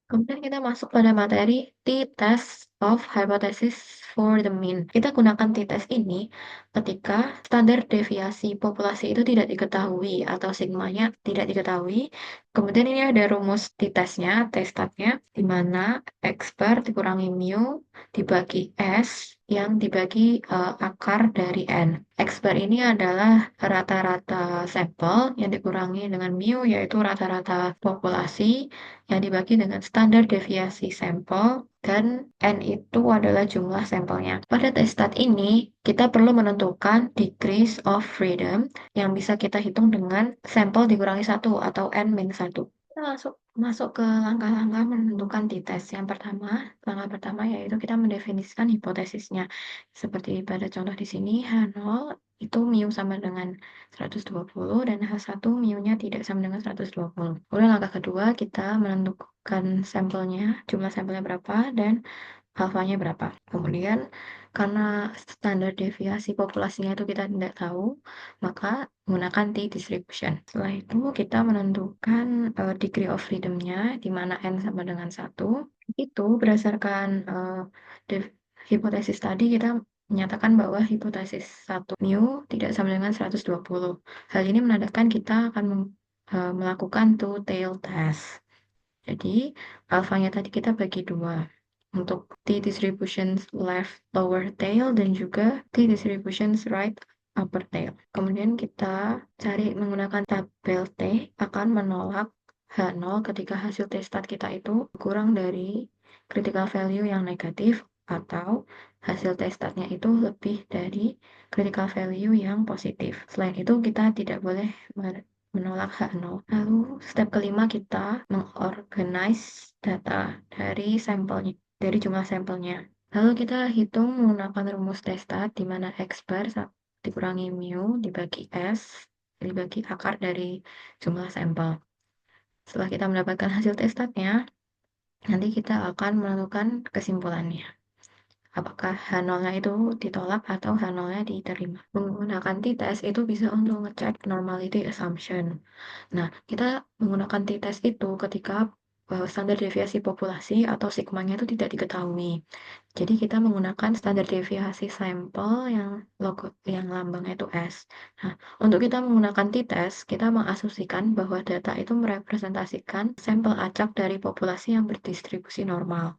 Kemudian kita masuk pada materi t-test of hypothesis for the mean. Kita gunakan t-test ini ketika standar deviasi populasi itu tidak diketahui atau sigmanya tidak diketahui. Kemudian ini ada rumus t-testnya, t-statnya, di mana X bar dikurangi mu dibagi S yang dibagi akar dari N. X bar ini adalah rata-rata sampel yang dikurangi dengan mu, yaitu rata-rata populasi yang dibagi dengan standar deviasi sampel, dan N itu adalah jumlah sampelnya. Pada testat ini, kita perlu menentukan degrees of freedom yang bisa kita hitung dengan sampel dikurangi 1 atau N-1. Kita langsung masuk ke langkah-langkah menentukan t-test. Langkah pertama yaitu kita mendefinisikan hipotesisnya. Seperti pada contoh di sini, H0 itu mu sama dengan 120 dan H1 mu-nya tidak sama dengan 120. Kemudian langkah kedua, kita menentukan sampelnya, jumlah sampelnya berapa, dan alfanya berapa. Kemudian, karena standar deviasi populasinya itu kita tidak tahu, maka menggunakan t-distribution. Setelah itu, kita menentukan degree of freedom-nya, di mana n sama dengan 1. Itu berdasarkan hipotesis tadi, kita menyatakan bahwa hipotesis 1 mu tidak sama dengan 120. Hal ini menandakan kita akan melakukan two-tail test. Jadi, alfanya tadi kita bagi dua. Untuk t-distribution left lower tail dan juga t-distribution right upper tail. Kemudian kita cari menggunakan tabel T akan menolak H0 ketika hasil testat kita itu kurang dari critical value yang negatif atau hasil testatnya itu lebih dari critical value yang positif. Selain itu, kita tidak boleh menolak H0. Lalu, step kelima kita mengorganize data dari sampelnya, dari jumlah sampelnya. Lalu kita hitung menggunakan rumus testat di mana X bar dikurangi mu dibagi S dibagi akar dari jumlah sampel. Setelah kita mendapatkan hasil testatnya, nanti kita akan menentukan kesimpulannya. Apakah H0-nya itu ditolak atau H0-nya diterima. Menggunakan t-test itu bisa untuk ngecek normality assumption. Nah, kita menggunakan t-test itu ketika standar deviasi populasi atau sigmanya itu tidak diketahui. Jadi kita menggunakan standar deviasi sampel yang lambangnya itu S. Nah, untuk kita menggunakan t-test, kita mengasumsikan bahwa data itu merepresentasikan sampel acak dari populasi yang berdistribusi normal.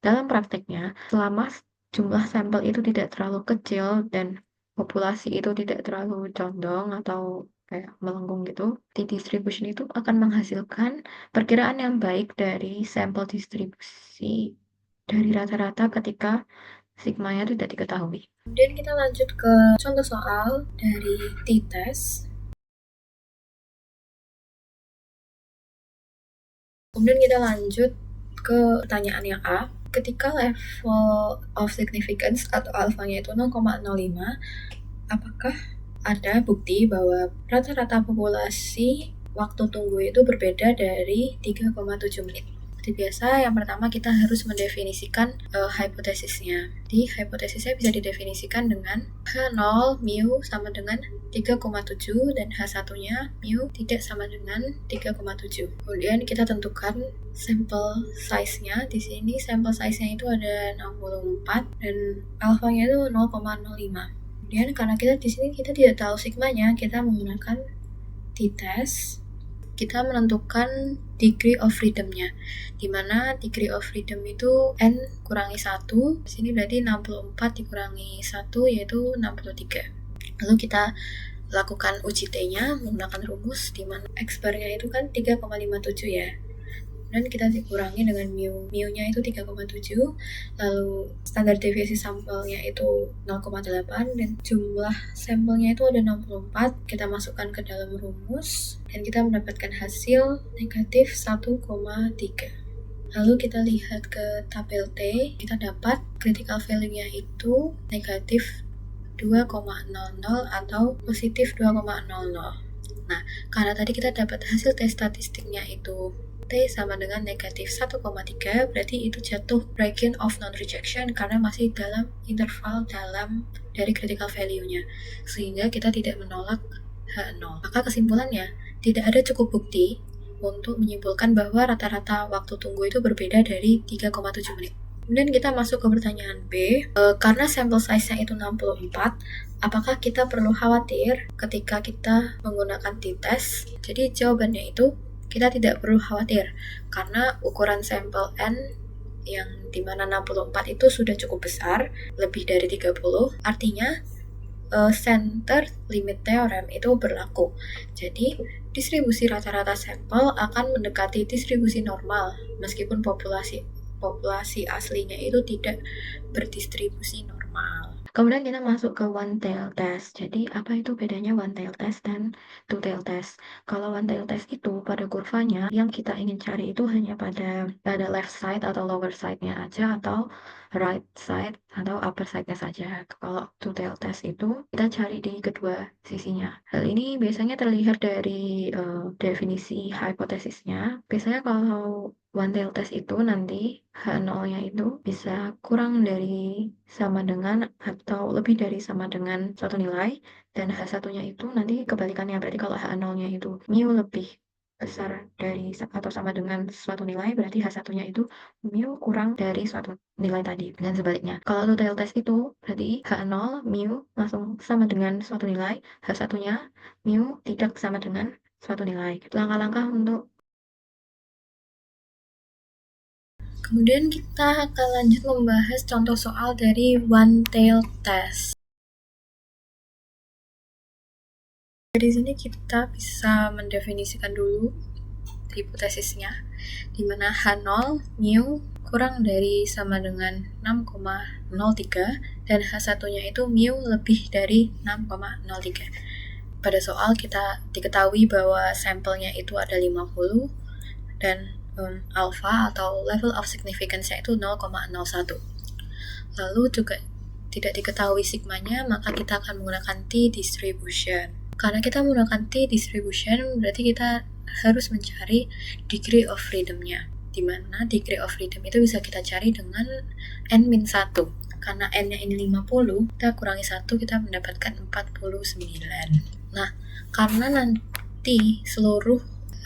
Dalam prakteknya, selama jumlah sampel itu tidak terlalu kecil dan populasi itu tidak terlalu condong atau kayak melengkung gitu, t-distribution itu akan menghasilkan perkiraan yang baik dari sampel distribusi dari rata-rata ketika sigmanya tidak diketahui. Kemudian kita lanjut ke contoh soal dari t-test. Kemudian kita lanjut ke pertanyaan yang A. Ketika level of significance atau alfanya itu 0,05, apakah ada bukti bahwa rata-rata populasi waktu tunggu itu berbeda dari 3,7 menit? Seperti biasa, yang pertama kita harus mendefinisikan hipotesisnya. Di hipotesisnya bisa didefinisikan dengan H0 mu sama dengan 3,7 dan H1-nya mu tidak sama dengan 3,7. Kemudian kita tentukan sampel size-nya. Di sini sampel size-nya itu ada 64 dan alfanya itu 0,05. Kemudian karena kita di sini kita tidak tahu sigmanya, kita menggunakan t-test. Kita menentukan degree of freedom-nya, di mana degree of freedom itu N kurangi 1, di sini berarti 64 dikurangi 1 yaitu 63. Lalu kita lakukan uji T-nya menggunakan rumus, di mana X bar-nya itu kan 3,57 ya. Dan kita dikurangi dengan mu-nya itu 3,7, lalu standar deviasi sampelnya itu 0,8 dan jumlah sampelnya itu ada 64. Kita masukkan ke dalam rumus dan kita mendapatkan hasil negatif 1,3. Lalu kita lihat ke tabel T, kita dapat critical value-nya itu negatif 2,00 atau positif 2,00. Nah, karena tadi kita dapat hasil tes statistiknya itu T sama dengan negatif 1,3, berarti itu jatuh region of non-rejection karena masih dalam interval dalam dari critical value-nya, sehingga kita tidak menolak H0. Maka kesimpulannya, tidak ada cukup bukti untuk menyimpulkan bahwa rata-rata waktu tunggu itu berbeda dari 3,7 menit. Kemudian kita masuk ke pertanyaan B, karena sampel size-nya itu 64, apakah kita perlu khawatir ketika kita menggunakan t-test? Jadi jawabannya itu kita tidak perlu khawatir, karena ukuran sampel N yang dimana 64 itu sudah cukup besar, lebih dari 30, artinya center limit theorem itu berlaku. Jadi, distribusi rata-rata sampel akan mendekati distribusi normal, meskipun populasi aslinya itu tidak berdistribusi normal. Kemudian kita masuk ke one tail test. Jadi apa itu bedanya one tail test dan two tail test? Kalau one tail test itu pada kurvanya yang kita ingin cari itu hanya pada left side atau lower side-nya aja, atau right side atau upper side-nya saja. Kalau two tail test itu kita cari di kedua sisinya. Hal ini biasanya terlihat dari definisi hipotesisnya. Biasanya kalau one tail test itu nanti H0-nya itu bisa kurang dari sama dengan atau lebih dari sama dengan suatu nilai, dan H1-nya itu nanti kebalikannya. Berarti kalau H0-nya itu mu lebih besar dari atau sama dengan suatu nilai, berarti H1-nya itu mu kurang dari suatu nilai tadi, dan sebaliknya. Kalau two tail test itu berarti H0 mu langsung sama dengan suatu nilai, H1-nya mu tidak sama dengan suatu nilai. Langkah-langkah untuk Kemudian kita akan lanjut membahas contoh soal dari one tail test. Dari sini kita bisa mendefinisikan dulu hipotesisnya, di mana H0 mu kurang dari sama dengan 6,03 dan H1-nya itu mu lebih dari 6,03. Pada soal kita diketahui bahwa sampelnya itu ada 50 dan alpha atau level of significance-nya itu 0,01. Lalu juga tidak diketahui sigmanya, maka kita akan menggunakan t-distribution. Karena kita menggunakan t-distribution, berarti kita harus mencari degree of freedom-nya, di mana degree of freedom itu bisa kita cari dengan n-1. Karena n-nya ini 50, kita kurangi 1, kita mendapatkan 49. Nah, karena nanti seluruh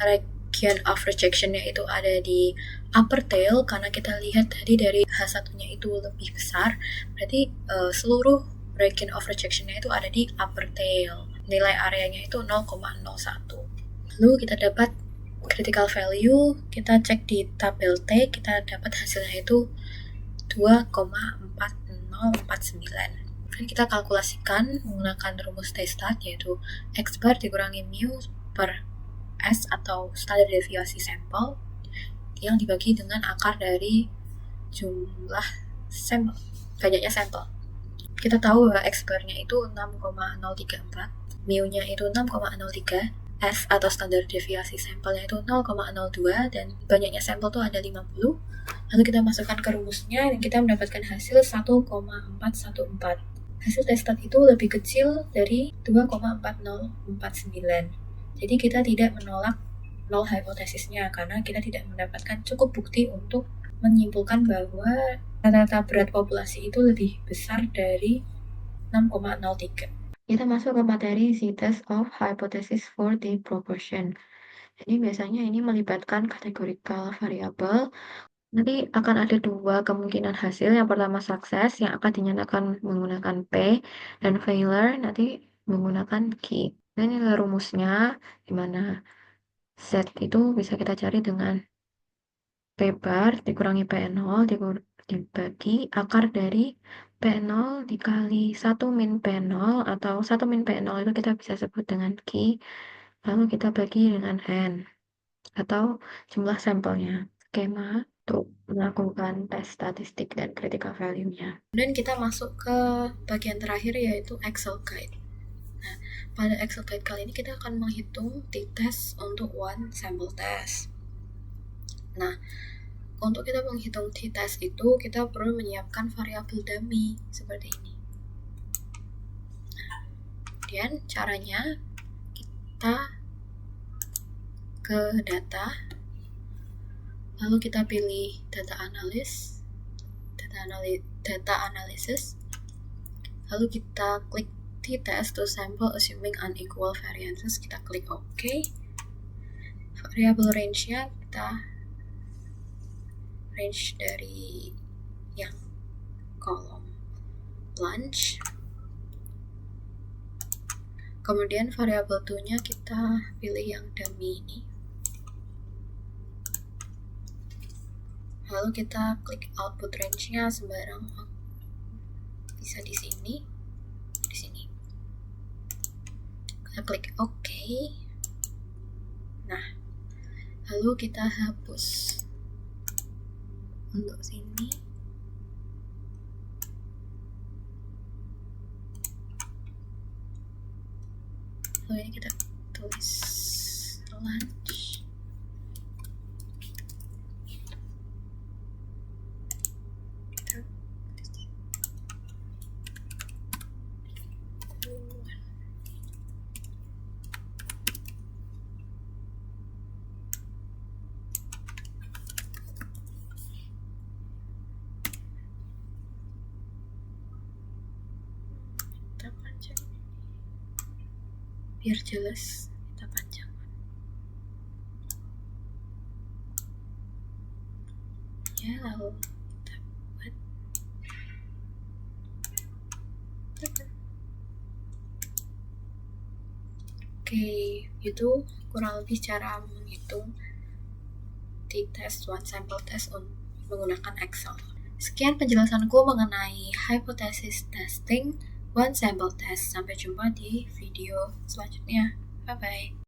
region of rejection-nya itu ada di upper tail, karena kita lihat tadi dari H1-nya itu lebih besar, berarti seluruh region of rejection-nya itu ada di upper tail. Nilai areanya itu 0,01. Lalu kita dapat critical value, kita cek di tabel T, kita dapat hasilnya itu 2,4049. Kita kalkulasikan menggunakan rumus T-stat, yaitu X bar dikurangi mu per S atau standar deviasi sampel yang dibagi dengan akar dari jumlah sampel, banyaknya sampel. Kita tahu bahwa X bar-nya itu 6,034, mu-nya itu 6,03, S atau standar deviasi sampelnya itu 0,02, dan banyaknya sampel itu ada 50. Lalu kita masukkan ke rumusnya dan kita mendapatkan hasil 1,414. Hasil T-stat itu lebih kecil dari 2,4049. Jadi kita tidak menolak null hipotesisnya karena kita tidak mendapatkan cukup bukti untuk menyimpulkan bahwa rata-rata berat populasi itu lebih besar dari 6,03. kita masuk ke materi the test of hypothesis for the proportion. Jadi biasanya ini melibatkan categorical variable. Nanti akan ada dua kemungkinan hasil. Yang pertama sukses yang akan dinyatakan menggunakan P, dan failure nanti menggunakan Q. Dan ini rumusnya, di mana Z itu bisa kita cari dengan P bar dikurangi P0 dibagi akar dari P0 dikali 1 min P0, atau 1 min P0 itu kita bisa sebut dengan Q, lalu kita bagi dengan N, atau jumlah sampelnya. Skema untuk melakukan tes statistik dan critical value-nya. Dan kita masuk ke bagian terakhir, yaitu Excel guide. Nah, pada Excel guide kali ini kita akan menghitung t-test untuk one sample test. Nah, untuk kita menghitung t-test itu kita perlu menyiapkan variabel dummy seperti ini. Nah, kemudian caranya kita ke data, lalu kita pilih data analysis, lalu kita klik t-test to sample assuming unequal variances, kita klik OK. variable range-nya kita range dari yang kolom lunch. Kemudian variable 2-nya kita pilih yang dummy ini. Lalu kita klik output range-nya sembarang, bisa di sini, di sini. Kita klik OK. Nah, lalu kita hapus untuk sini. Lalu ini kita tulis lunch. Kita panjang biar jelas, kita panjang ya. Lalu kita buat oke, itu kurang lebih cara menghitung t-test one sample test menggunakan Excel. Sekian penjelasanku mengenai hypothesis testing one sample test. Sampai jumpa di video selanjutnya. Bye-bye.